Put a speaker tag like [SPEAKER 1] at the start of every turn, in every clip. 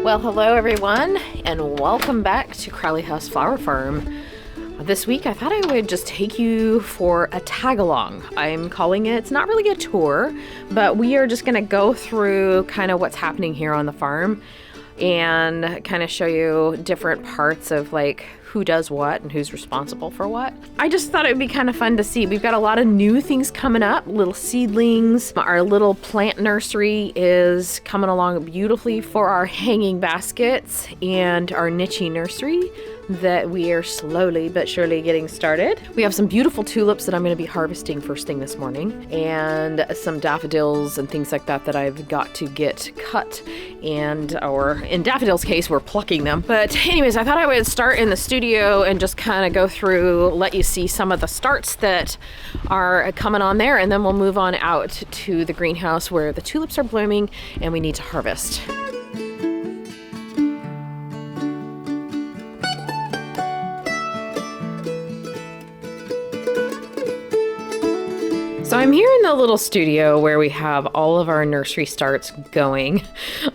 [SPEAKER 1] Well, hello everyone, and welcome back to Crowley House Flower Farm. This week I thought I would just take you for a tag-along. I'm calling it, it's not really a tour, but we are just gonna go through kind of what's happening here on the farm and kind of show you different parts of like who does what and who's responsible for what. I just thought it would be kind of fun to see. We've got a lot of new things coming up, little seedlings. Our little plant nursery is coming along beautifully for our hanging baskets and our niche nursery that we are slowly but surely getting started. We have some beautiful tulips that I'm going to be harvesting first thing this morning, and some daffodils and things like that I've got to get cut, or in daffodils case we're plucking them. But anyways, I thought I would start in the studio and just kind of go through, let you see some of the starts that are coming on there, and then we'll move on out to the greenhouse where the tulips are blooming and we need to harvest. So I'm here in the little studio where we have all of our nursery starts going.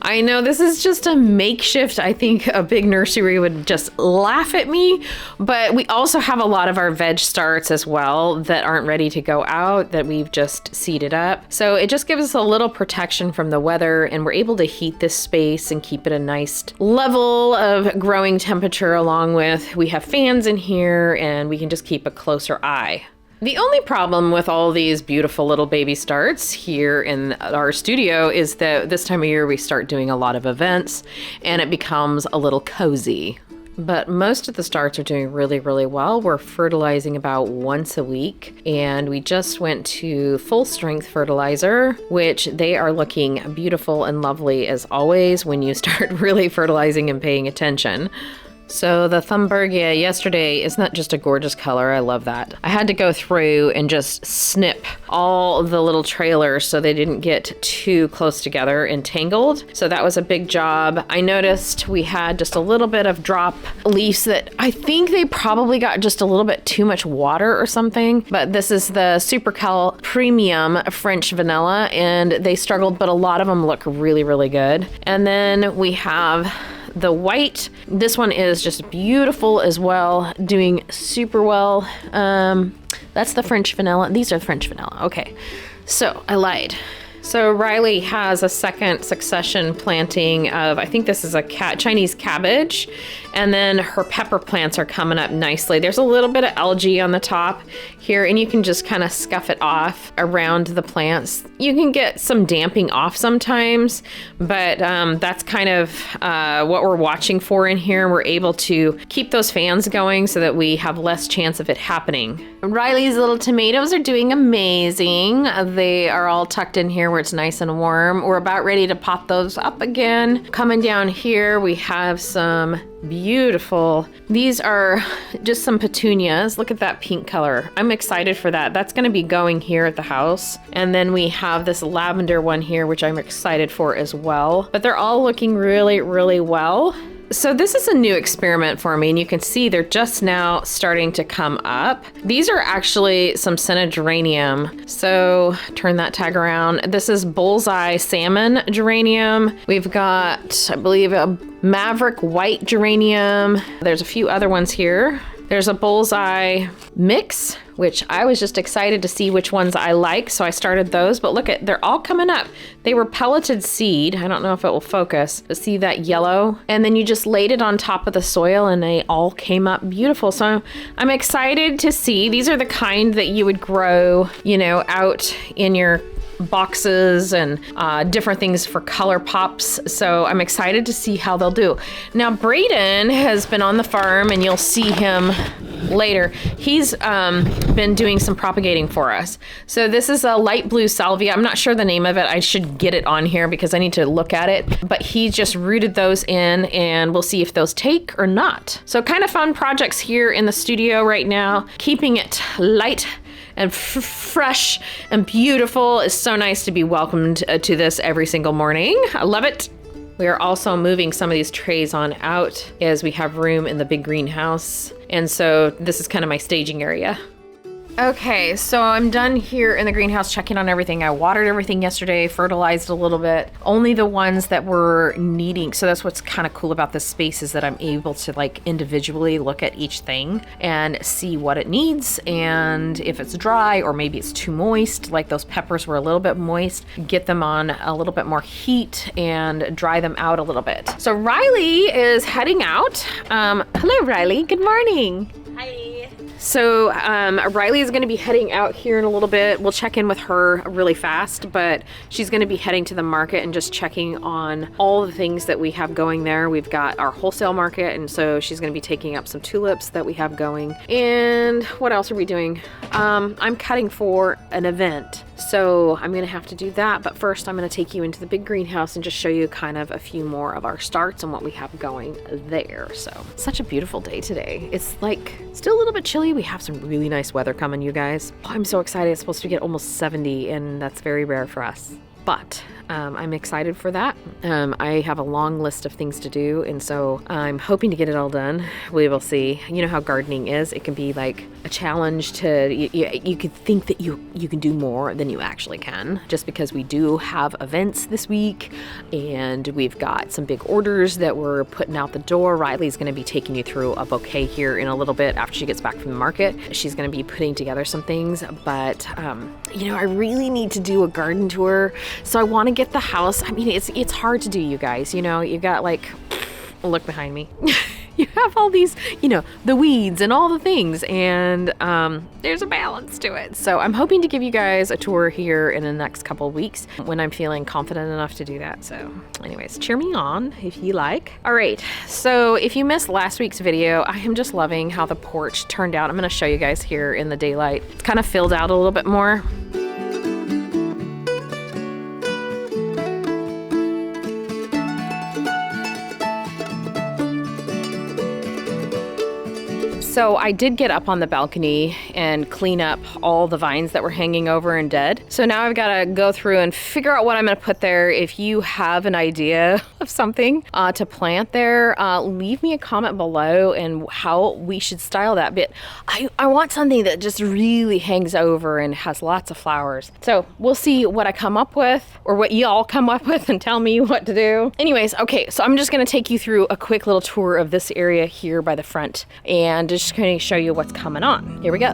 [SPEAKER 1] I know this is just a makeshift. I think a big nursery would just laugh at me, but we also have a lot of our veg starts as well that aren't ready to go out that we've just seeded up. So it just gives us a little protection from the weather, and we're able to heat this space and keep it a nice level of growing temperature, along with we have fans in here and we can just keep a closer eye. The only problem with all these beautiful little baby starts here in our studio is that this time of year we start doing a lot of events and it becomes a little cozy. But most of the starts are doing really, really well. We're fertilizing about once a week, and we just went to full strength fertilizer, which they are looking beautiful and lovely as always when you start really fertilizing and paying attention. So the Thunbergia yesterday is not just a gorgeous color. I love that. I had to go through and just snip all the little trailers so they didn't get too close together and tangled. So that was a big job. I noticed we had just a little bit of drop leaves that I think they probably got just a little bit too much water or something. But this is the Super Cal Premium French Vanilla, and they struggled, but a lot of them look really, really good. And then we have the white. This one is just beautiful as well, doing super well. That's the French vanilla. These are French vanilla. Okay, so I lied. So Riley has a second succession planting of, I think this is a Chinese cabbage, and then her pepper plants are coming up nicely. There's a little bit of algae on the top here, and you can just kind of scuff it off around the plants. You can get some damping off sometimes, but that's kind of what we're watching for in here. We're able to keep those fans going so that we have less chance of it happening. Riley's little tomatoes are doing amazing. They are all tucked in here where it's nice and warm. We're about ready to pop those up again. Coming down here, we have some beautiful, these are just some petunias. Look at that pink color. I'm excited for that. That's going to be going here at the house. And then we have this lavender one here, which I'm excited for as well. But they're all looking really, really well. So this is a new experiment for me, and you can see they're just now starting to come up. These are actually some senna geranium. So turn that tag around. This is bullseye salmon geranium. We've got, I believe, a maverick white geranium. There's a few other ones here. There's a bullseye mix, which I was just excited to see which ones I like, so I started those. But look at, they're all coming up. They were pelleted seed. I don't know if it will focus, but see that yellow? And then you just laid it on top of the soil and they all came up beautiful. So I'm excited to see. These are the kind that you would grow, out in your boxes and different things for color pops. So I'm excited to see how they'll do. Now Brayden has been on the farm, and you'll see him later. He's been doing some propagating for us. So this is a light blue salvia. I'm not sure the name of it. I should get it on here because I need to look at it. But he just rooted those in, and we'll see if those take or not. So kind of fun projects here in the studio right now. Keeping it light and fresh and beautiful. It's so nice to be welcomed to this every single morning. I love it. We are also moving some of these trays on out as we have room in the big greenhouse. And so this is kind of my staging area. Okay, so I'm done here in the greenhouse checking on everything. I watered everything yesterday, fertilized a little bit, only the ones that were needing. So that's what's kind of cool about this space, is that I'm able to like individually look at each thing and see what it needs, and if it's dry or maybe it's too moist, like those peppers were a little bit moist, get them on a little bit more heat and dry them out a little bit. So Riley is heading out. Hello Riley, good morning.
[SPEAKER 2] Hi.
[SPEAKER 1] So Riley is going to be heading out here in a little bit. We'll check in with her really fast, but she's going to be heading to the market and just checking on all the things that we have going there. We've got our wholesale market, and so she's going to be taking up some tulips that we have going. And what else are we doing? I'm cutting for an event, so I'm going to have to do that. But first, I'm going to take you into the big greenhouse and just show you kind of a few more of our starts and what we have going there. So such a beautiful day today. It's like still a little bit chilly. We have some really nice weather coming, you guys. Oh, I'm so excited. It's supposed to get almost 70, and that's very rare for us. But I'm excited for that. I have a long list of things to do, and so I'm hoping to get it all done. We will see. You know how gardening is. It can be like a challenge to, you could think that you can do more than you actually can, just because we do have events this week, and we've got some big orders that we're putting out the door. Riley's going to be taking you through a bouquet here in a little bit after she gets back from the market. She's going to be putting together some things, but you know, I really need to do a garden tour. So I want to get the house. I mean, it's hard to do, you guys. You know, you got like, look behind me. You have all these, you know, the weeds and all the things, and there's a balance to it. So I'm hoping to give you guys a tour here in the next couple of weeks when I'm feeling confident enough to do that. So anyways, cheer me on if you like. All right, so if you missed last week's video, I am just loving how the porch turned out. I'm going to show you guys here in the daylight. It's kind of filled out a little bit more. So I did get up on the balcony and clean up all the vines that were hanging over and dead. So now I've got to go through and figure out what I'm going to put there. If you have an idea of something to plant there, leave me a comment below and how we should style that. But I want something that just really hangs over and has lots of flowers. So we'll see what I come up with, or what y'all come up with, and tell me what to do. Anyways, okay, so I'm just going to take you through a quick little tour of this area here by the front, and just going to show you what's coming on. Here we go.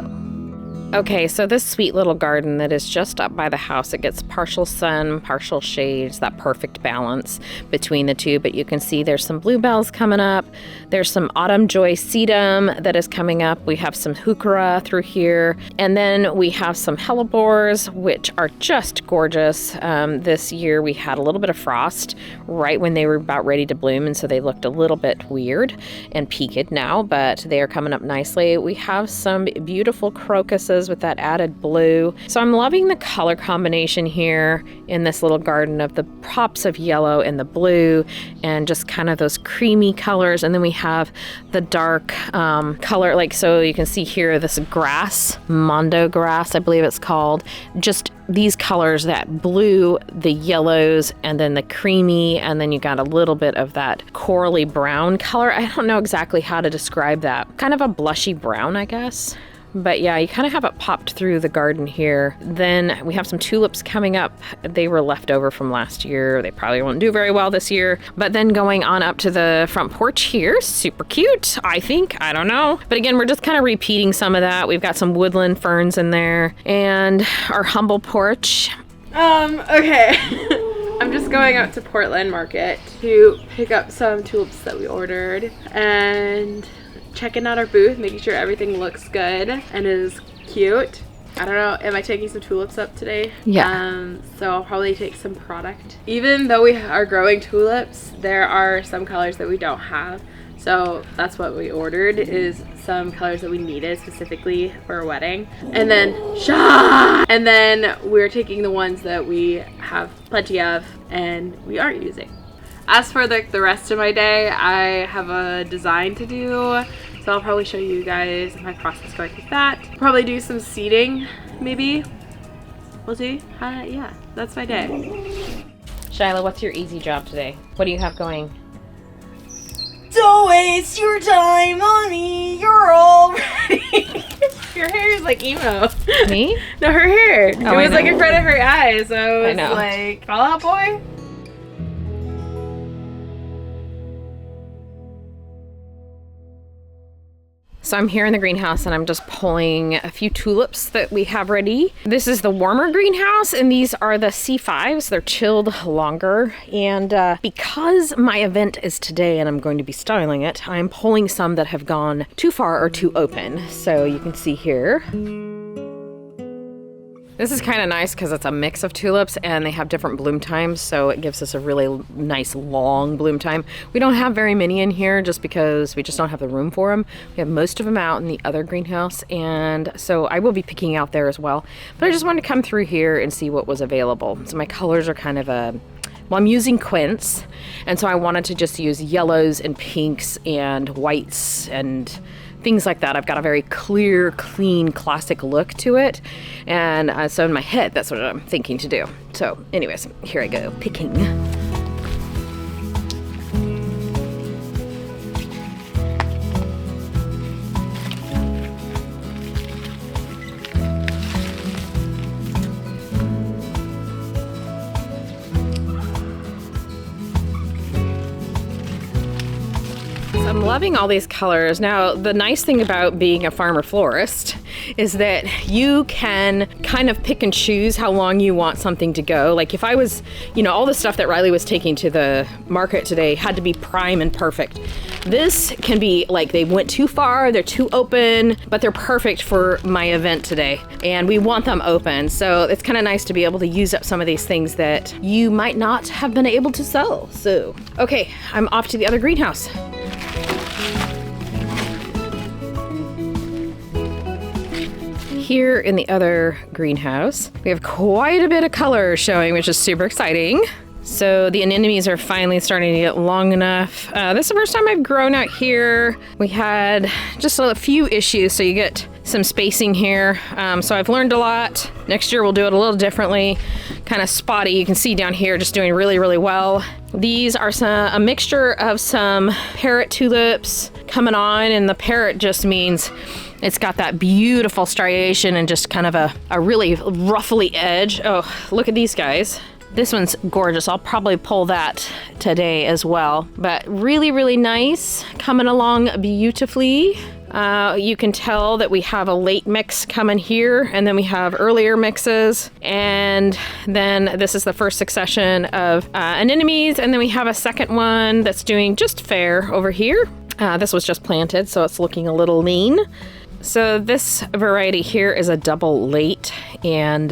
[SPEAKER 1] Okay, so this sweet little garden that is just up by the house, it gets partial sun, partial shade. It's that perfect balance between the two, but you can see there's some bluebells coming up. There's some autumn joy sedum that is coming up. We have some heuchera through here, and then we have some hellebores, which are just gorgeous. This year we had a little bit of frost right when they were about ready to bloom, and so they looked a little bit weird and peaked now, but they are coming up nicely. We have some beautiful crocuses with that added blue. So I'm loving the color combination here in this little garden of the pops of yellow and the blue, and just kind of those creamy colors. And then we have the dark color, like, so you can see here this grass, mondo grass, I believe it's called. Just these colors, that blue, the yellows, and then the creamy, and then you got a little bit of that corally brown color. I don't know exactly how to describe that. Kind of a blushy brown, I guess. But yeah, you kind of have it popped through the garden here. Then we have some tulips coming up. They were left over from last year. They probably won't do very well this year. But then going on up to the front porch here, super cute, I think. I don't know. But again, we're just kind of repeating some of that. We've got some woodland ferns in there, and our humble porch.
[SPEAKER 2] Okay. I'm just going out to Portland Market to pick up some tulips that we ordered, and checking out our booth, making sure everything looks good and is cute. I don't know, am I taking some tulips up today?
[SPEAKER 1] Yeah.
[SPEAKER 2] So I'll probably take some product. Even though we are growing tulips, there are some colors that we don't have. So that's what we ordered, is some colors that we needed specifically for a wedding. And then, and then we're taking the ones that we have plenty of and we aren't using. As for the rest of my day, I have a design to do, so I'll probably show you guys my process going with that. Probably do some seeding, maybe. We'll see. Yeah, that's my day.
[SPEAKER 1] Shyla, what's your easy job today? What do you have going?
[SPEAKER 3] Don't waste your time on me, you're all ready.
[SPEAKER 2] Your hair is like emo.
[SPEAKER 1] Me?
[SPEAKER 2] No, her hair. It
[SPEAKER 1] I
[SPEAKER 2] was like
[SPEAKER 1] know.
[SPEAKER 2] in front of her eyes, so it was
[SPEAKER 1] know.
[SPEAKER 2] like, Fall Out Boy?
[SPEAKER 1] So I'm here in the greenhouse and I'm just pulling a few tulips that we have ready. This is the warmer greenhouse and these are the C5s. They're chilled longer. And because my event is today and I'm going to be styling it, I'm pulling some that have gone too far or too open. So you can see here. This is kind of nice because it's a mix of tulips and they have different bloom times, so it gives us a really nice long bloom time. We don't have very many in here just because we just don't have the room for them. We have most of them out in the other greenhouse, and so I will be picking out there as well. But I just wanted to come through here and see what was available. So my colors are kind of well, I'm using quince, and so I wanted to just use yellows and pinks and whites and things like that. I've got a very clear, clean, classic look to it. And so in my head, that's what I'm thinking to do. So anyways, here I go, picking. I'm loving all these colors. Now, the nice thing about being a farmer florist is that you can kind of pick and choose how long you want something to go. Like if I was, all the stuff that Riley was taking to the market today had to be prime and perfect. This can be like they went too far, they're too open, but they're perfect for my event today. And we want them open. So it's kind of nice to be able to use up some of these things that you might not have been able to sell. So, okay, I'm off to the other greenhouse. Here in the other greenhouse, we have quite a bit of color showing, which is super exciting. So the anemones are finally starting to get long enough. This is the first time I've grown out here. We had just a few issues, so you get some spacing here. So I've learned a lot. Next year we'll do it a little differently. Kind of spotty. You can see down here just doing really, really well. These are a mixture of some parrot tulips coming on, and the parrot just means it's got that beautiful striation and just kind of a really ruffly edge. Oh, look at these guys. This one's gorgeous. I'll probably pull that today as well. But really, really nice. Coming along beautifully. You can tell that we have a late mix coming here, and then we have earlier mixes, and then this is the first succession of anemones, and then we have a second one that's doing just fair over here. This was just planted, so it's looking a little lean. So this variety here is a double late, and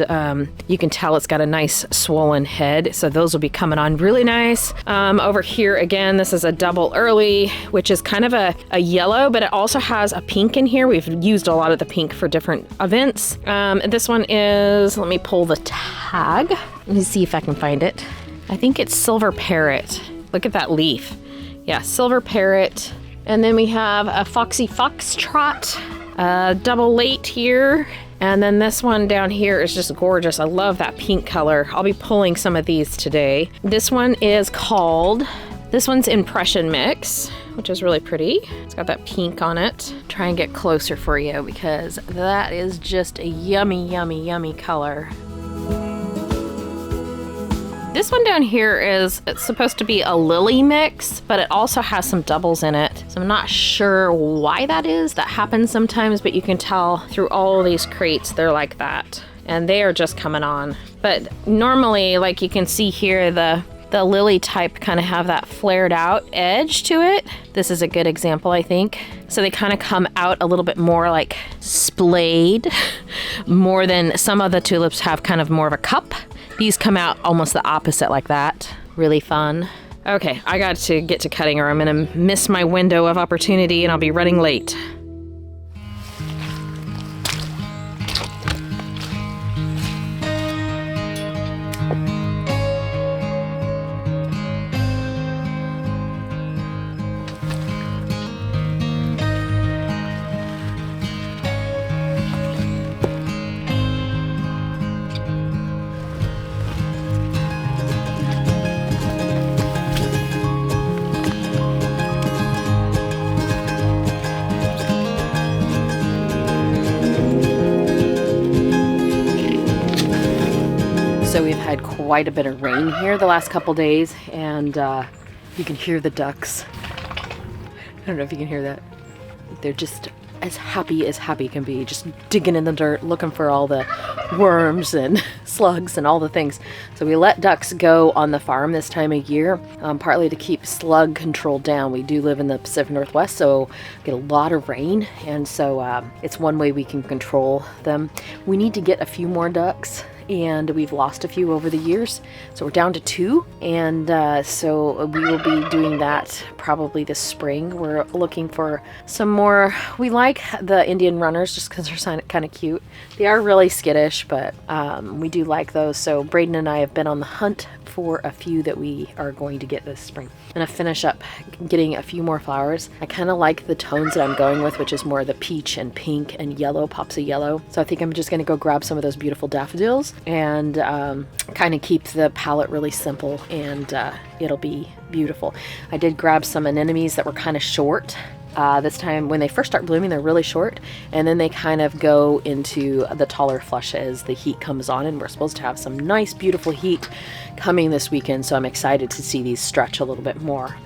[SPEAKER 1] you can tell it's got a nice swollen head, so those will be coming on really nice. Over here again, this is a double early, which is kind of a yellow, but it also has a pink in here. We've used a lot of the pink for different events. This one is, let me pull the tag. Let me see if I can find it. I think it's Silver Parrot. Look at that leaf. Yeah, Silver Parrot. And then we have a Foxy Foxtrot. Double late here, and then this one down here is just gorgeous. I love that pink color. I'll be pulling some of these today. This one's Impression Mix, which is really pretty. It's got that pink on it. Try and get closer for you because that is just a yummy, yummy, yummy color. This one down here it's supposed to be a lily mix, but it also has some doubles in it. So I'm not sure why that is. That happens sometimes, but you can tell through all of these crates, they're like that. And they are just coming on. But normally, like you can see here, the lily type kind of have that flared out edge to it. This is a good example, I think. So they kind of come out a little bit more like splayed, more than some of the tulips have kind of more of a cup. These come out almost the opposite like that. Really fun. Okay, I got to get to cutting or I'm gonna miss my window of opportunity and I'll be running late. had quite a bit of rain here the last couple days, and you can hear the ducks. I don't know if you can hear that. They're just as happy can be, just digging in the dirt, looking for all the worms and slugs and all the things. So we let ducks go on the farm this time of year, partly to keep slug control down. We do live in the Pacific Northwest, so get a lot of rain, and so it's one way we can control them. We need to get a few more ducks, and we've lost a few over the years, so we're down to 2, and so we will be doing that probably this spring. We're looking for some more. We like the Indian runners just because they're kind of cute. They are really skittish, but we do like those. So Brayden and I have been on the hunt for a few that we are going to get this spring. I'm gonna finish up getting a few more flowers. I kind of like the tones that I'm going with, which is more the peach and pink and yellow, pops of yellow. So I think I'm just gonna go grab some of those beautiful daffodils and kind of keep the palette really simple, and it'll be beautiful. I did grab some anemones that were kind of short. This time when they first start blooming, they're really short, and then they kind of go into the taller flush as the heat comes on, and we're supposed to have some nice beautiful heat coming this weekend, so I'm excited to see these stretch a little bit more.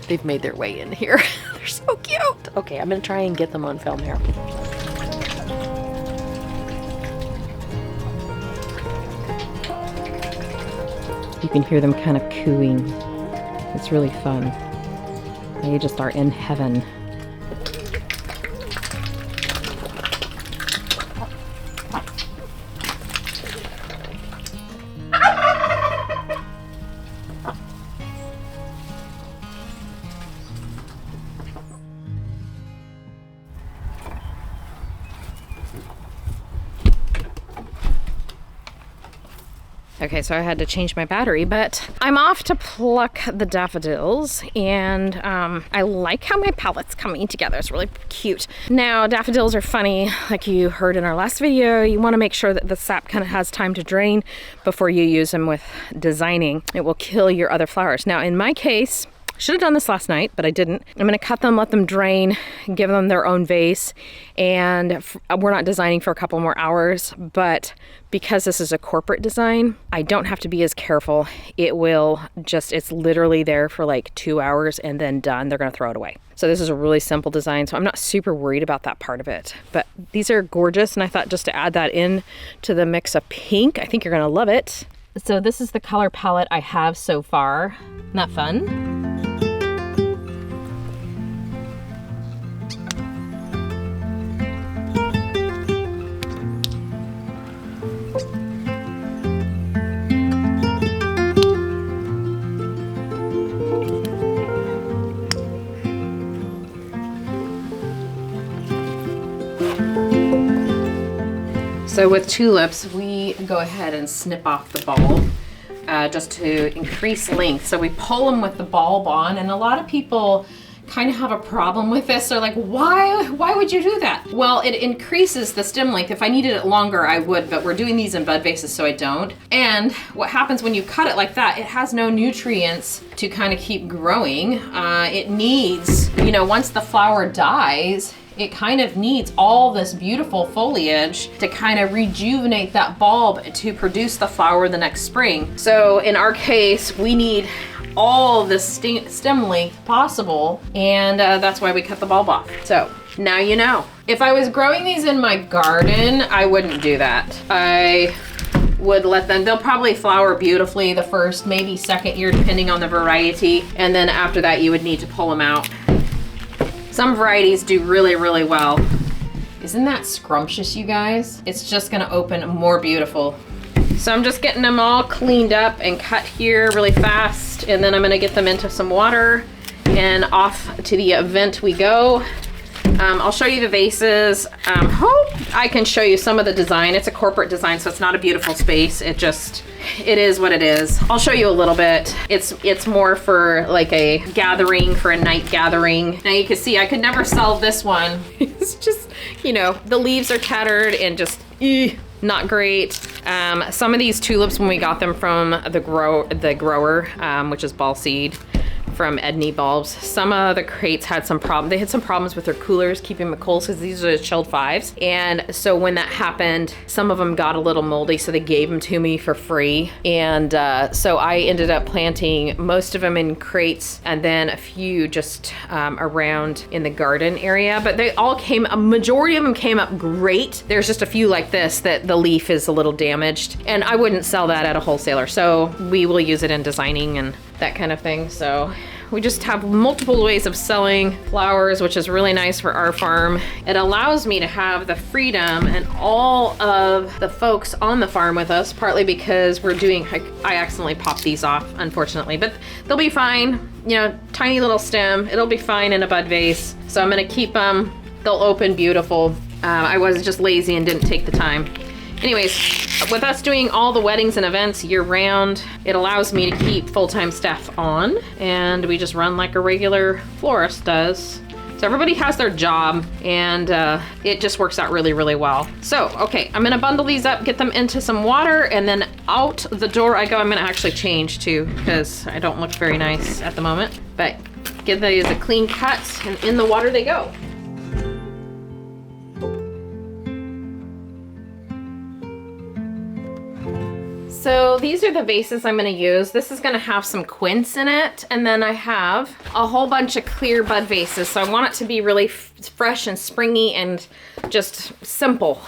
[SPEAKER 1] They've made their way in here. They're so cute. Okay, I'm gonna try and get them on film here. You can hear them kind of cooing. It's really fun. They just are in heaven. Okay, so I had to change my battery, but I'm off to pluck the daffodils, and I like how my palette's coming together. It's really cute. Now, daffodils are funny. Like you heard in our last video, you want to make sure that the sap kind of has time to drain before you use them with designing. It will kill your other flowers. Now, in my case, should have done this last night, but I didn't. I'm gonna cut them, let them drain, give them their own vase, and we're not designing for a couple more hours, but because this is a corporate design, I don't have to be as careful. It's literally there for like 2 hours and then done. They're gonna throw it away. So this is a really simple design, so I'm not super worried about that part of it. But these are gorgeous, and I thought just to add that in to the mix of pink, I think you're gonna love it. So this is the color palette I have so far. Isn't that fun? So with tulips, we go ahead and snip off the bulb just to increase length. So we pull them with the bulb on, and a lot of people kind of have a problem with this. They're like, why would you do that? Well, it increases the stem length. If I needed it longer, I would, but we're doing these in bud vases, so I don't. And what happens when you cut it like that, it has no nutrients to kind of keep growing. It needs, once the flower dies, it kind of needs all this beautiful foliage to kind of rejuvenate that bulb to produce the flower the next spring. So in our case, we need all the stem length possible, and that's why we cut the bulb off. So now you know. If I was growing these in my garden, I wouldn't do that. I would let them, they'll probably flower beautifully the first, maybe second year, depending on the variety. And then after that, you would need to pull them out. Some varieties do really, really well. Isn't that scrumptious, you guys? It's just gonna open more beautiful. So I'm just getting them all cleaned up and cut here really fast, and then I'm gonna get them into some water and off to the event we go. I'll show you the vases. Hope I can show you some of the design. It's a corporate design, so it's not a beautiful space. It is what it is. I'll show you a little bit. It's more for like a gathering, for a night gathering. Now you can see I could never sell this one. It's just, the leaves are tattered and just not great. Some of these tulips, when we got them from the grower, which is Ball Seed, from Edney bulbs. Some of the crates had some problem. They had some problems with their coolers keeping them cold because these are the chilled 5s. And so when that happened, some of them got a little moldy, so they gave them to me for free. And so I ended up planting most of them in crates and then a few just around in the garden area. But they all came, a majority of them came up great. There's just a few like this that the leaf is a little damaged. And I wouldn't sell that at a wholesaler. So we will use it in designing and that kind of thing. So we just have multiple ways of selling flowers, which is really nice for our farm. It allows me to have the freedom and all of the folks on the farm with us, partly because we're doing, I accidentally popped these off, unfortunately, but they'll be fine. You know, tiny little stem, it'll be fine in a bud vase. So I'm gonna keep them, they'll open beautiful. I was just lazy and didn't take the time. Anyways, with us doing all the weddings and events year round, it allows me to keep full-time staff on, and we just run like a regular florist does. So everybody has their job, and it just works out really, really well. So, okay, I'm gonna bundle these up, get them into some water, and then out the door I go. I'm gonna actually change too, because I don't look very nice at the moment. But give these a clean cut, and in the water they go. So these are the vases I'm gonna use. This is gonna have some quince in it, and then I have a whole bunch of clear bud vases. So I want it to be really fresh and springy and just simple,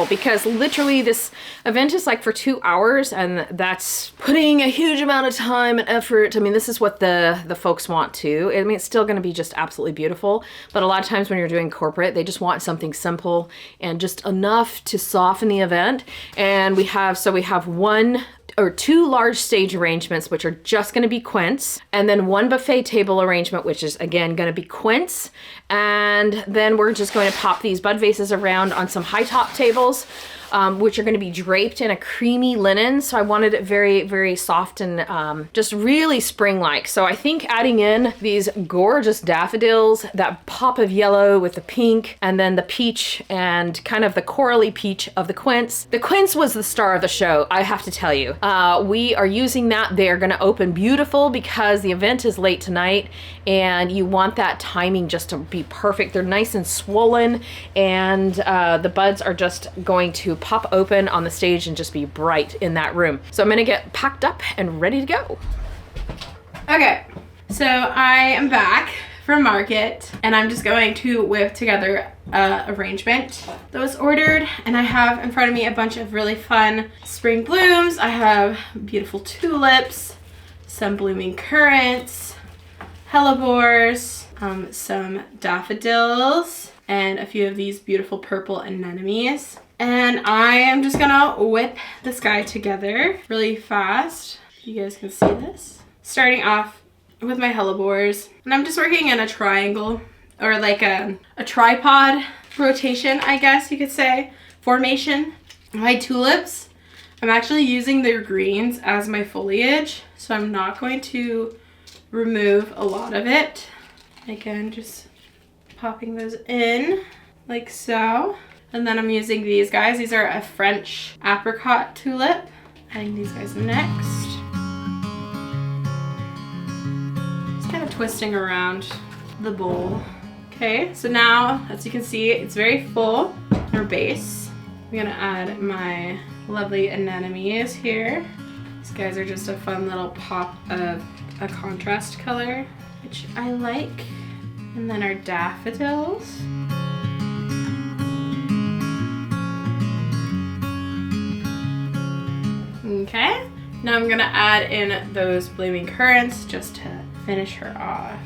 [SPEAKER 1] because literally this event is like for 2 hours, and that's putting a huge amount of time and effort. I mean, this is what the folks want too. I mean, it's still gonna be just absolutely beautiful, but a lot of times when you're doing corporate, they just want something simple and just enough to soften the event. And we have 1 or 2 large stage arrangements, which are just going to be quince, and then 1 buffet table arrangement, which is again going to be quince. And then we're just going to pop these bud vases around on some high top tables, which are going to be draped in a creamy linen. So I wanted it very, very soft and just really spring-like. So I think adding in these gorgeous daffodils, that pop of yellow with the pink, and then the peach and kind of the corally peach of the quince. The quince was the star of the show, I have to tell you. We are using that. They're going to open beautiful because the event is late tonight, and you want that timing just to be perfect. They're nice and swollen, and the buds are just going to pop open on the stage and just be bright in that room. So I'm gonna get packed up and ready to go.
[SPEAKER 2] Okay, so I am back from market, and I'm just going to whip together a arrangement that was ordered. And I have in front of me a bunch of really fun spring blooms. I have beautiful tulips, some blooming currants, hellebores, some daffodils, and a few of these beautiful purple anemones. And I am just gonna whip this guy together really fast. You guys can see this. Starting off with my hellebores. And I'm just working in a triangle, or like a tripod rotation, I guess you could say, formation. My tulips, I'm actually using their greens as my foliage, so I'm not going to remove a lot of it. Again, just popping those in like so. And then I'm using these guys. These are a French apricot tulip. Adding these guys next. Just kind of twisting around the bowl. Okay, so now, as you can see, it's very full, our base. I'm gonna add my lovely anemones here. These guys are just a fun little pop of a contrast color, which I like. And then our daffodils. Okay, now I'm gonna add in those blooming currants just to finish her off.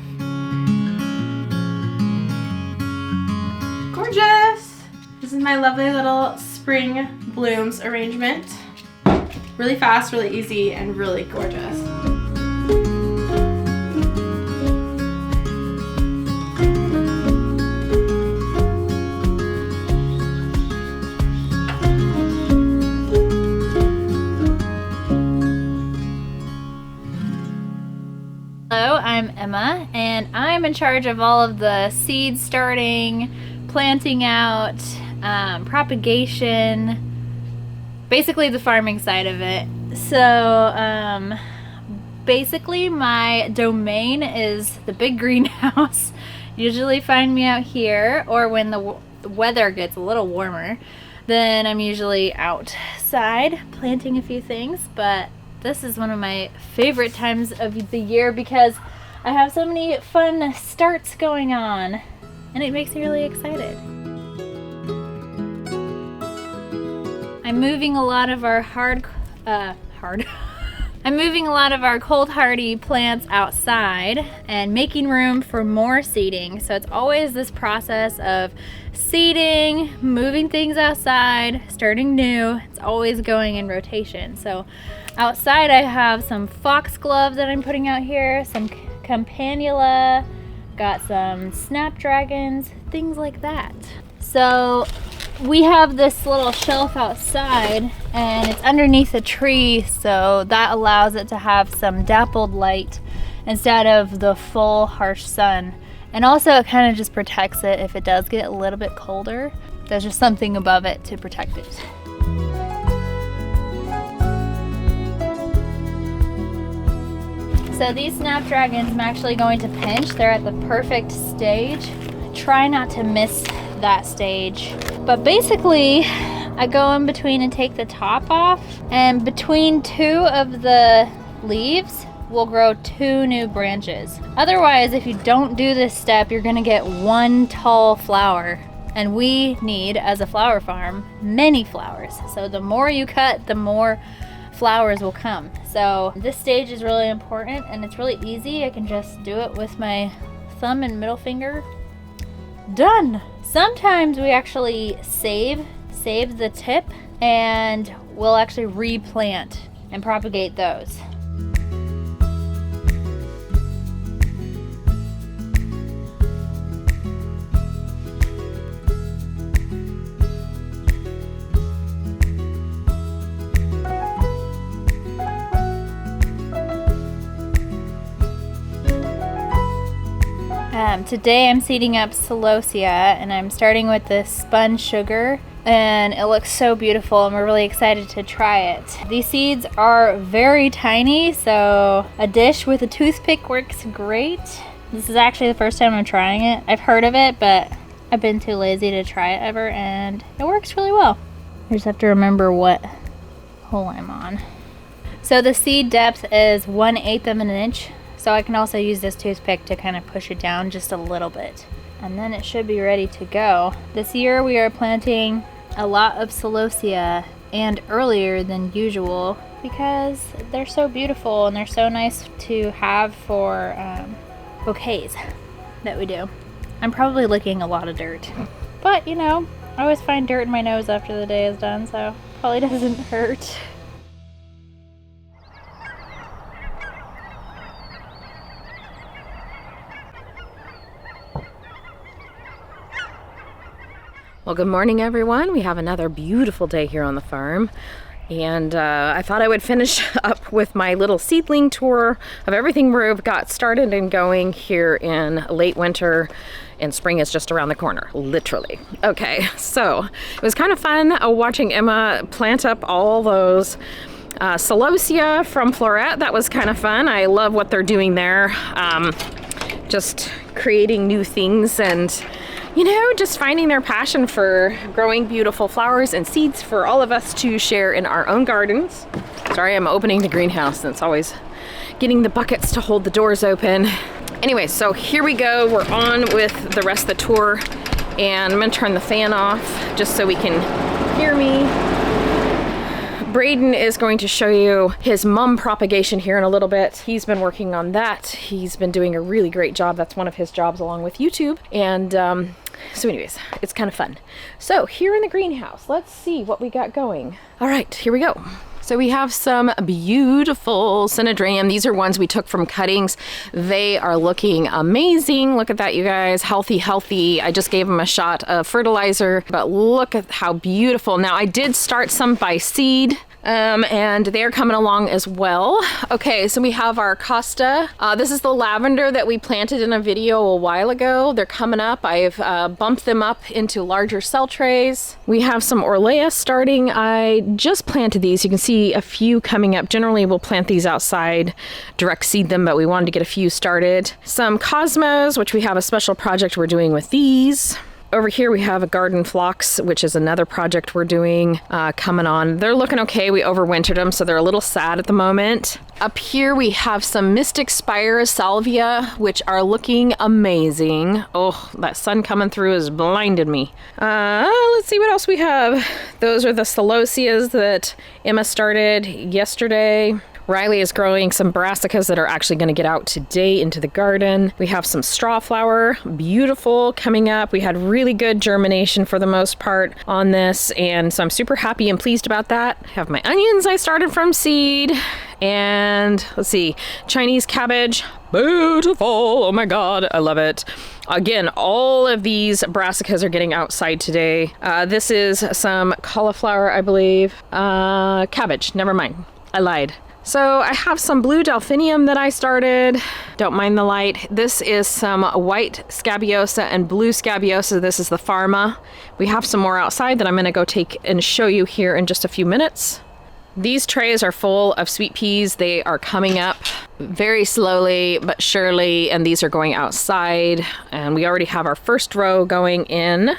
[SPEAKER 2] Gorgeous! This is my lovely little spring blooms arrangement. Really fast, really easy, and really gorgeous.
[SPEAKER 3] Hello, I'm Emma, and I'm in charge of all of the seed starting, planting out, propagation, basically the farming side of it. So basically my domain is the big greenhouse. Usually find me out here, or when the weather gets a little warmer, then I'm usually outside planting a few things. But this is one of my favorite times of the year because I have so many fun starts going on, and it makes me really excited. I'm moving a lot of our I'm moving a lot of our cold hardy plants outside and making room for more seeding. So it's always this process of seeding, moving things outside, starting new. It's always going in rotation. So outside I have some foxglove that I'm putting out here, some campanula, got some snapdragons, things like that. So we have this little shelf outside and it's underneath a tree, so that allows it to have some dappled light instead of the full harsh sun. And also it kind of just protects it if it does get a little bit colder. There's just something above it to protect it. So these snapdragons I'm actually going to pinch. They're at the perfect stage. Try not to miss that stage. But basically, I go in between and take the top off, and between two of the leaves will grow two new branches. Otherwise, if you don't do this step, you're gonna get one tall flower. And we need, as a flower farm, many flowers. So the more you cut, the more flowers will come. So this stage is really important, and it's really easy. I can just do it with my thumb and middle finger. Done. Sometimes we actually save the tip, and we'll actually replant and propagate those. Today I'm seeding up celosia, and I'm starting with this spun sugar, and it looks so beautiful and we're really excited to try it. These seeds are very tiny, so a dish with a toothpick works great. This is actually the first time I'm trying it. I've heard of it, but I've been too lazy to try it ever, and it works really well. I just have to remember what hole I'm on. So the seed depth is 1/8 of an inch. So I can also use this toothpick to kind of push it down just a little bit. And then it should be ready to go. This year we are planting a lot of celosia, and earlier than usual, because they're so beautiful and they're so nice to have for bouquets that we do. I'm probably licking a lot of dirt. But you know, I always find dirt in my nose after the day is done, so probably doesn't hurt.
[SPEAKER 1] Well, good morning, everyone. We have another beautiful day here on the farm. And I thought I would finish up with my little seedling tour of everything we've got started and going here in late winter, and spring is just around the corner, literally. Okay, so it was kind of fun watching Emma plant up all those celosia from Floret. That was kind of fun. I love what they're doing there. Just creating new things and, you know, just finding their passion for growing beautiful flowers and seeds for all of us to share in our own gardens. Sorry, I'm opening the greenhouse, and it's always getting the buckets to hold the doors open. Anyway, so here we go. We're on with the rest of the tour, and I'm gonna turn the fan off just so we can hear me. Brayden is going to show you his mum propagation here in a little bit. He's been working on that. He's been doing a really great job. That's one of his jobs along with YouTube. And so anyways, it's kind of fun. So here in the greenhouse, let's see what we got going. All right, here we go. So we have some beautiful Synodrium. These are ones we took from cuttings. They are looking amazing. Look at that, you guys. Healthy, healthy. I just gave them a shot of fertilizer, but look at how beautiful. Now, I did start some by seed. And they're coming along as well. Okay, so we have our Costa. This is the lavender that we planted in a video a while ago. They're coming up. I've bumped them up into larger cell trays. We have some Orlea starting. I just planted these. You can see a few coming up. Generally, we'll plant these outside, direct seed them, but we wanted to get a few started. Some Cosmos, which we have a special project we're doing with these. Over here we have a garden phlox, which is another project we're doing coming on. They're looking okay. We overwintered them, so they're a little sad at the moment. Up here we have some Mystic Spire Salvia, which are looking amazing. Oh, that sun coming through has blinded me. Let's see what else we have. Those are the Celosias that Emma started yesterday. Riley is growing some brassicas that are actually going to get out today into the garden. We have some straw flower, beautiful, coming up. We had really good germination for the most part on this, and so I'm super happy and pleased about that. I have my onions I started from seed, and let's see, Chinese cabbage, beautiful. Oh my God, I love it. Again, all of these brassicas are getting outside today. This is some cauliflower, I believe. Cabbage, never mind, I lied. So I have some blue delphinium that I started. Don't mind the light. This is some white scabiosa and blue scabiosa. This is the Pharma. We have some more outside that I'm gonna go take and show you here in just a few minutes. These trays are full of sweet peas. They are coming up very slowly but surely, and these are going outside. And we already have our first row going in.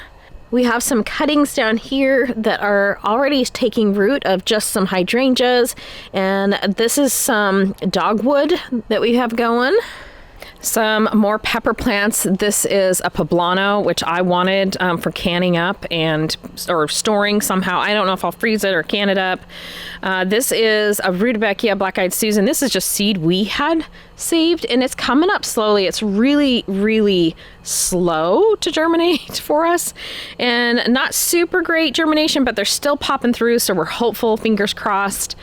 [SPEAKER 1] We have some cuttings down here that are already taking root of just some hydrangeas, and this is some dogwood that we have going. Some more pepper plants. This is a poblano, which I wanted for canning up or storing somehow. I don't know if I'll freeze it or can it up. This is a Rudbeckia Black-Eyed Susan. This is just seed we had saved, and it's coming up slowly. It's really, really slow to germinate for us, and not super great germination, but they're still popping through, so we're hopeful, fingers crossed.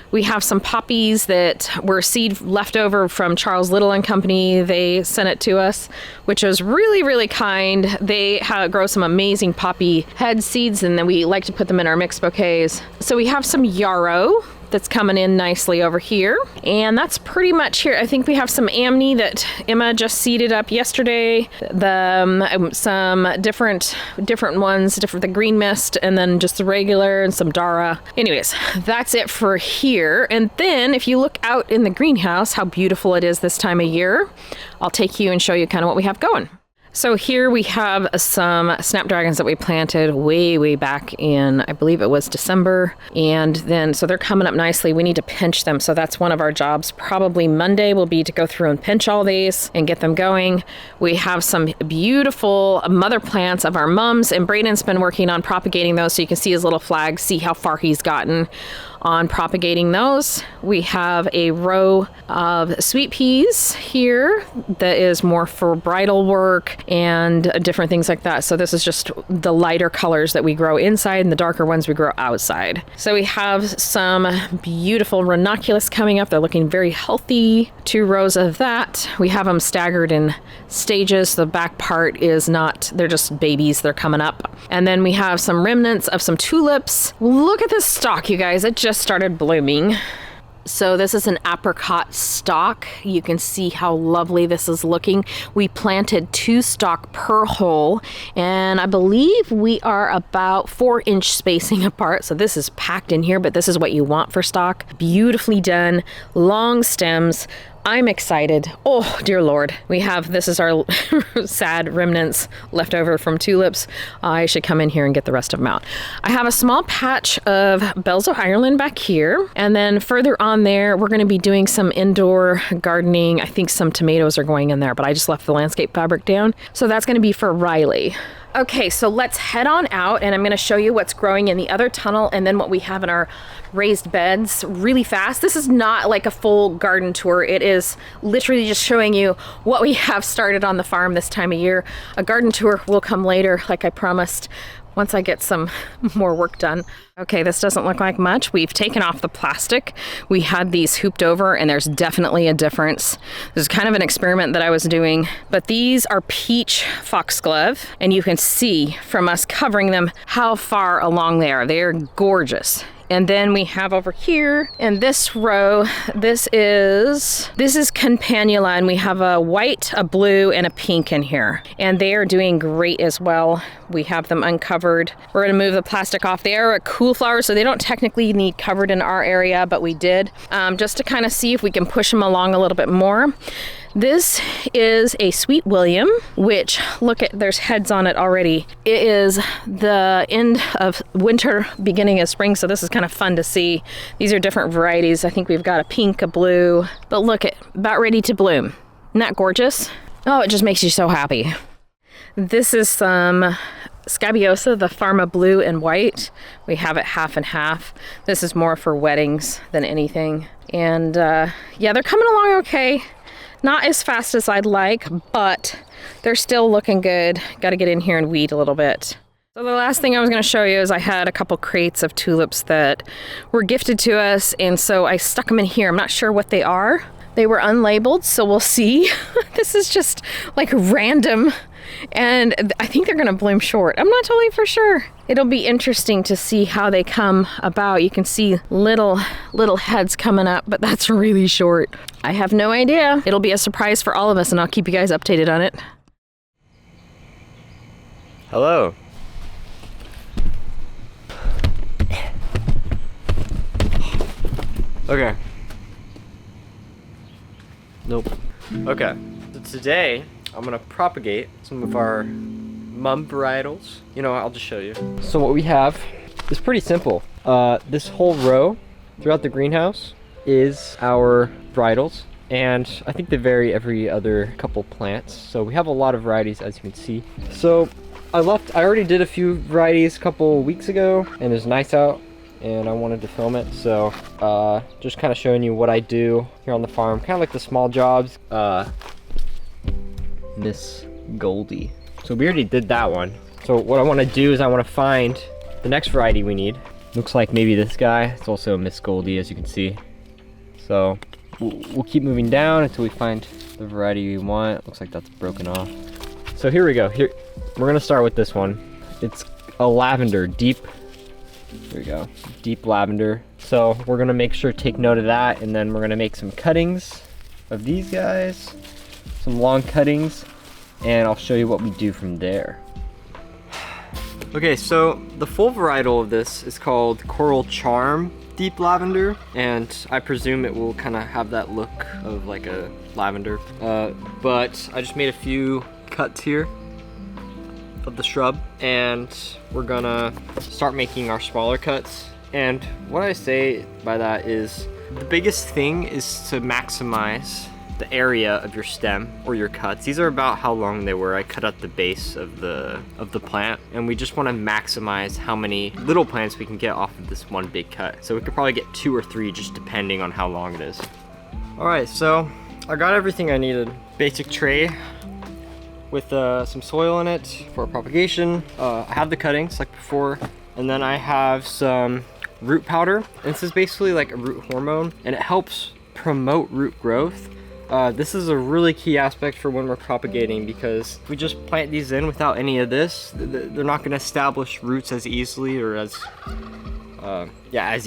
[SPEAKER 1] We have some poppies that were seed left over from Charles Little and Company. They sent it to us, which was really, really kind. They grow some amazing poppy head seeds, and then we like to put them in our mixed bouquets. So we have some yarrow that's coming in nicely over here, and that's pretty much here. I think we have some amni that Emma just seeded up yesterday. Some different ones, the green mist, and then just the regular, and some Dara. Anyways, that's it for here. And then if you look out in the greenhouse, how beautiful it is this time of year, I'll take you and show you kind of what we have going. So here we have some snapdragons that we planted way, way back in, I believe it was December. And then, so they're coming up nicely. We need to pinch them. So that's one of our jobs. Probably Monday will be to go through and pinch all these and get them going. We have some beautiful mother plants of our mums, and Brayden's been working on propagating those. So you can see his little flag, see how far he's gotten on propagating those. We have a row of sweet peas here that is more for bridal work and different things like that. So this is just the lighter colors that we grow inside, and the darker ones we grow outside. So we have some beautiful ranunculus coming up. They're looking very healthy. 2 rows of that. We have them staggered in stages. The back part is not, they're just babies. They're coming up. And then we have some remnants of some tulips. Look at this stalk, you guys. It just started blooming. So this is an apricot stalk. You can see how lovely this is looking. We planted 2 stalk per hole, and I believe we are about 4-inch spacing apart. So this is packed in here, but this is what you want for stalk. Beautifully done, long stems. I'm excited. Oh, dear Lord. This is our sad remnants left over from tulips. I should come in here and get the rest of them out. I have a small patch of Bells of Ireland back here. And then further on there, we're going to be doing some indoor gardening. I think some tomatoes are going in there, but I just left the landscape fabric down. So that's going to be for Riley. Okay, so let's head on out, and I'm going to show you what's growing in the other tunnel and then what we have in our raised beds really fast. This is not like a full garden tour. It is literally just showing you what we have started on the farm this time of year. A garden tour will come later, like I promised, once I get some more work done. Okay, this doesn't look like much. We've taken off the plastic. We had these hooped over, and there's definitely a difference. This is kind of an experiment that I was doing, but these are peach foxglove, and you can see from us covering them how far along they are. They are gorgeous. And then we have over here in this row, this is campanula, and we have a white, a blue, and a pink in here. And they are doing great as well. We have them uncovered. We're gonna move the plastic off. They are a cool flower, so they don't technically need covered in our area, but we did, just to kind of see if we can push them along a little bit more. This is a Sweet William, which, look at, there's heads on it already. It is the end of winter, beginning of spring, so this is kind of fun to see. These are different varieties. I think we've got a pink, a blue, but look at, about ready to bloom. Isn't that gorgeous? Oh, it just makes you so happy. This is some Scabiosa, the Pharma blue and white. We have it half and half. This is more for weddings than anything. And yeah, they're coming along okay. Not as fast as I'd like, but they're still looking good. Got to get in here and weed a little bit. So the last thing I was going to show you is I had a couple crates of tulips that were gifted to us, and so I stuck them in here. I'm not sure what they are. They were unlabeled, so we'll see. This is just like random, and I think they're going to bloom short. I'm not totally for sure. It'll be interesting to see how they come about. You can see little heads coming up, but that's really short. I have no idea. It'll be a surprise for all of us, and I'll keep you guys updated on it.
[SPEAKER 4] Hello. Okay. Nope. Okay. So today I'm gonna propagate some of our mum varietals. You know, I'll just show you. So what we have is pretty simple. This whole row throughout the greenhouse is our varietals, and I think they vary every other couple plants. So we have a lot of varieties, as you can see. So I already did a few varieties a couple weeks ago, and it's nice out, and I wanted to film it. So just kind of showing you what I do here on the farm, kind of like the small jobs. Miss Goldie. So we already did that one. So what I want to do is I want to find the next variety we need. Looks like maybe this guy. It's also a Miss Goldie, as you can see. So we'll keep moving down until we find the variety we want. Looks like that's broken off. So here we go. Here we're gonna start with this one. It's a lavender, deep. Here we go, deep lavender. So we're gonna make sure to take note of that, and then we're gonna make some cuttings of these guys, some long cuttings, and I'll show you what we do from there. Okay, so the full varietal of this is called Coral Charm Deep Lavender, and I presume it will kind of have that look of like a lavender. But I just made a few cuts here of the shrub, and we're gonna start making our smaller cuts. And what I say by that is the biggest thing is to maximize the area of your stem or your cuts. These are about how long they were. I cut out the base of the plant, and we just want to maximize how many little plants we can get off of this one big cut. So we could probably get 2 or 3 just depending on how long it is. All right, so I got everything I needed. Basic tray with some soil in it for propagation. I have the cuttings like before, and then I have some root powder. And this is basically like a root hormone, and it helps promote root growth. This is a really key aspect for when we're propagating, because if we just plant these in without any of this, they're not going to establish roots as easily, or as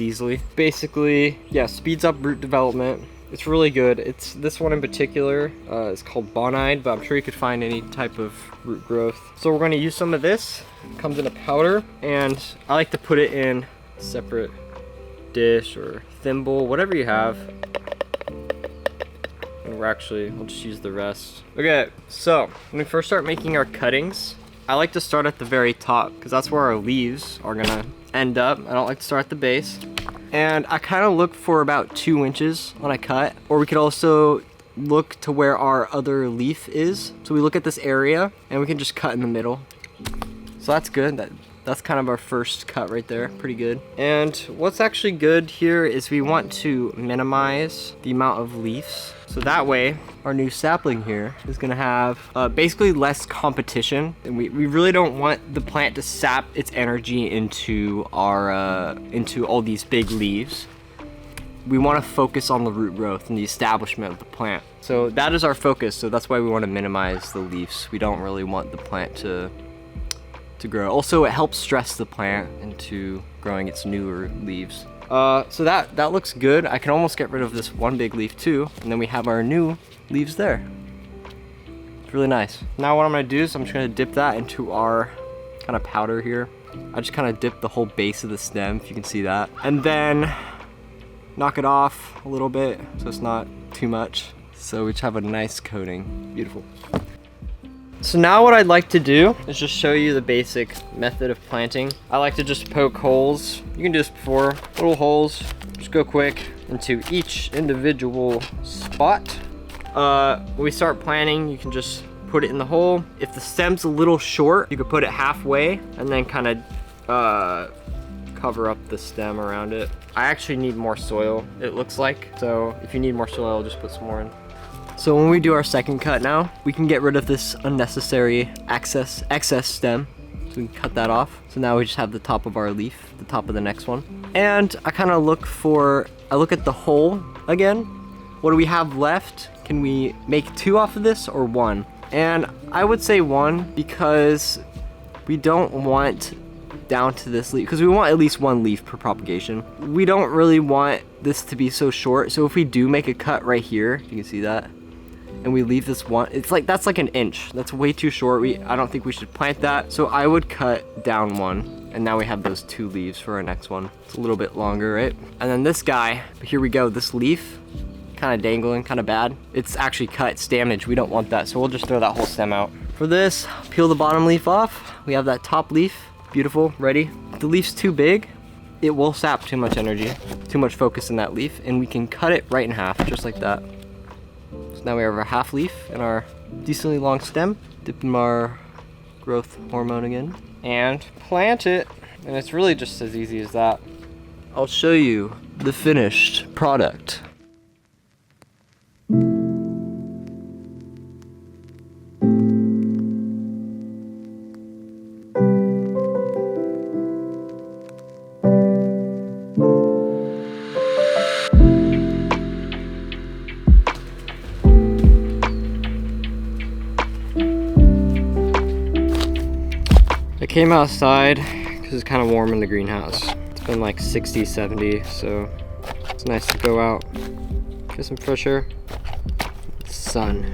[SPEAKER 4] easily. Basically, yeah, speeds up root development. It's really good. It's this one in particular. It's called Bonide, but I'm sure you could find any type of root growth. So we're going to use some of this. It comes in a powder, and I like to put it in a separate dish or thimble, whatever you have. We'll just use the rest. Okay, so when we first start making our cuttings, I like to start at the very top, because that's where our leaves are gonna end up. I don't like to start at the base. And I kind of look for about 2 inches when I cut, or we could also look to where our other leaf is. So we look at this area, and we can just cut in the middle. So that's good. That's kind of our first cut right there, pretty good. And what's actually good here is we want to minimize the amount of leaves. So that way, our new sapling here is gonna have basically less competition. And we really don't want the plant to sap its energy into into all these big leaves. We wanna focus on the root growth and the establishment of the plant. So that is our focus, so that's why we wanna minimize the leaves. We don't really want the plant to to grow. Also, it helps stress the plant into growing its newer leaves. So that looks good. I can almost get rid of this one big leaf too, and then we have our new leaves there. It's really nice. Now what I'm gonna do is I'm just gonna dip that into our kind of powder here. I just kind of dip the whole base of the stem, if you can see that. And then knock it off a little bit so it's not too much. So we just have a nice coating. Beautiful. So now what I'd like to do is just show you the basic method of planting. I like to just poke holes. You can do this before, little holes. Just go quick into each individual spot. When we start planting, you can just put it in the hole. If the stem's a little short, you could put it halfway and then kind of cover up the stem around it. I actually need more soil, it looks like. So if you need more soil, just put some more in. So when we do our second cut now, we can get rid of this unnecessary excess stem. So we can cut that off. So now we just have the top of our leaf, the top of the next one. And I kind of look at the hole again. What do we have left? Can we make 2 off of this or 1? And I would say 1 because we don't want down to this leaf, because we want at least 1 leaf per propagation. We don't really want this to be so short. So if we do make a cut right here, you can see that, and we leave this one, it's like, that's like an inch. That's way too short. I don't think we should plant that. So I would cut down 1, and now we have those 2 leaves for our next one. It's a little bit longer, right? And then this guy, here we go, this leaf, kind of dangling, kind of bad. It's actually cut, it's damaged. We don't want that, so we'll just throw that whole stem out. For this, peel the bottom leaf off. We have that top leaf, beautiful, ready. If the leaf's too big, it will sap too much energy, too much focus in that leaf, and we can cut it right in half, just like that. So now we have our half leaf and our decently long stem. Dip in our growth hormone again, and plant it. And it's really just as easy as that. I'll show you the finished product. I came outside because it's kind of warm in the greenhouse. It's been like 60, 70, so it's nice to go out, get some fresh air, sun.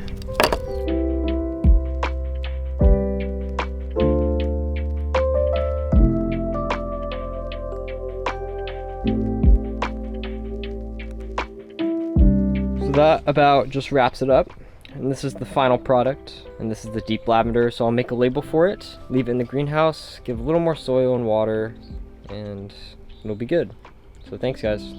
[SPEAKER 4] So that about just wraps it up. And this is the final product, and this is the deep lavender. So I'll make a label for it, leave it in the greenhouse, give a little more soil and water, and it'll be good. So thanks, guys.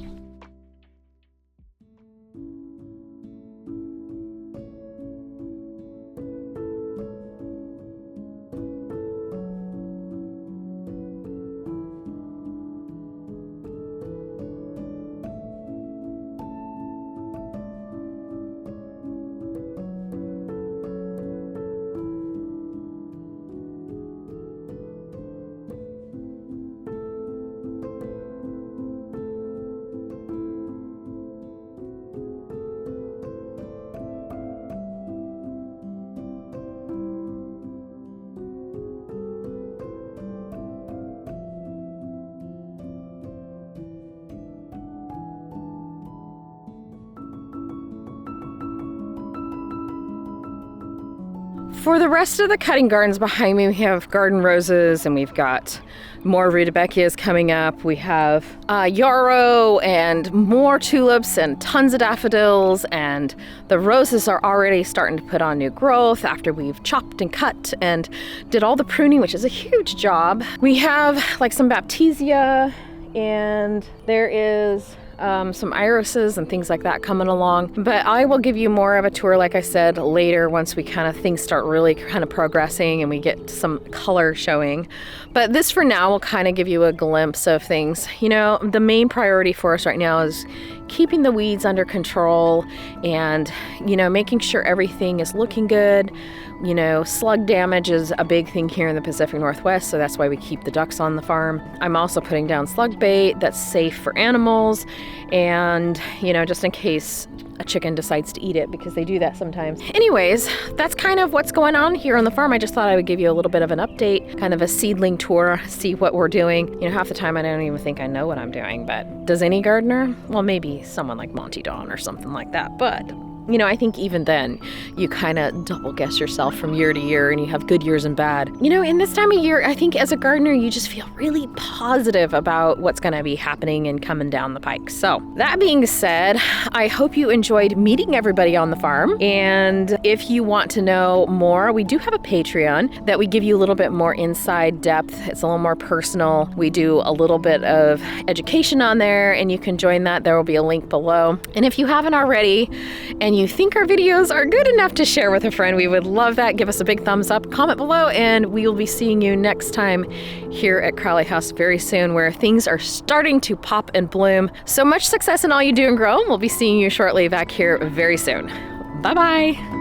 [SPEAKER 1] For the rest of the cutting gardens behind me, we have garden roses, and we've got more rudbeckias coming up. We have yarrow and more tulips and tons of daffodils, and the roses are already starting to put on new growth after we've chopped and cut and did all the pruning, which is a huge job. We have like some baptisia, and there is some irises and things like that coming along. But I will give you more of a tour, like I said, later once we things start really kind of progressing and we get some color showing. But this for now will kind of give you a glimpse of things. You know, the main priority for us right now is keeping the weeds under control and, you know, making sure everything is looking good. You know, slug damage is a big thing here in the Pacific Northwest, so that's why we keep the ducks on the farm. I'm also putting down slug bait that's safe for animals, and, you know, just in case a chicken decides to eat it, because they do that sometimes. Anyways, that's kind of what's going on here on the farm. I just thought I would give you a little bit of an update, kind of a seedling tour, see what we're doing. You know, half the time I don't even think I know what I'm doing, but does any gardener? Well, maybe someone like Monty Don or something like that, but you know, I think even then, you kind of double guess yourself from year to year, and you have good years and bad. You know, in this time of year, I think as a gardener, you just feel really positive about what's going to be happening and coming down the pike. So that being said, I hope you enjoyed meeting everybody on the farm. And if you want to know more, we do have a Patreon that we give you a little bit more inside depth. It's a little more personal. We do a little bit of education on there, and you can join that. There will be a link below. And if you haven't already, and you think our videos are good enough to share with a friend, we would love that. Give us a big thumbs up, comment below, and we will be seeing you next time here at Crowley House very soon, where things are starting to pop and bloom. So much success in all you do and grow. We'll be seeing you shortly back here very soon. Bye-bye.